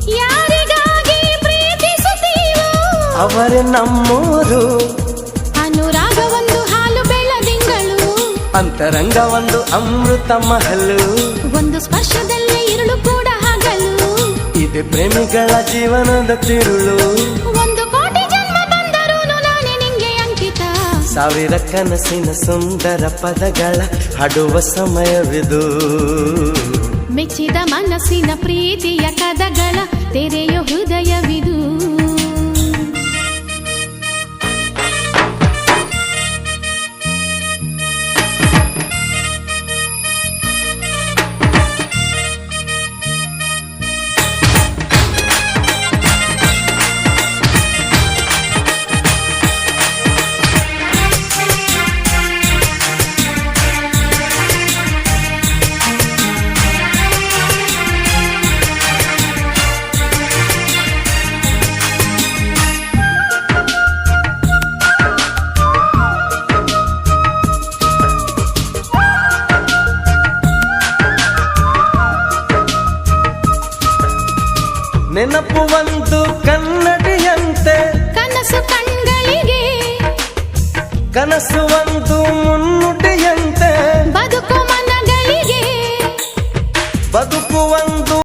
ಯಾರಿಗಾಗಿ ಪ್ರೀತಿಸುತ್ತೀವೋ ಅವರೇ ನಮ್ಮೂರು. ಅನುರಾಗ ಒಂದು ಹಾಲು ಬೆಳದಿಂಗಳು, ಅಂತರಂಗ ಒಂದು ಅಮೃತ ಮಹಲು. ಒಂದು ಸ್ಪರ್ಶದಲ್ಲೇ ഇരുಳು ಕೂಡ ಹಗಲು. ಇದೆ ಪ್ರೇಮಿಗಳ ಜೀವನದ ತಿರುಳು. ಒಂದು ಕೋಟಿ ಜನ್ಮ ಬಂದರೂ ನಾನೇ ನಿಂಗೆ ಅಂಕಿತ. ಸಾವಿರ ಕನಸಿನ ಸುಂದರ ಪದಗಳ ಹಾಡುವ ಸಮಯವಿದು. ಮೆಚ್ಚಿದ ಮನಸ್ಸಿನ ಪ್ರೀತಿಯ ಕದಗಳ ತೆರೆಯೋ ಹೃದಯವಿದು. ನೆನಪು ಒಂದು ಕನ್ನಡಿಯಂತೆ, ಕನಸು ಕಣ್ಗಳಿಗೆ ಕನಸು ಒಂದು ಮುನ್ನುಡಿಯಂತೆ. ಬದುಕು ಮನಗಳಿಗೆ ಬದುಕು ಒಂದು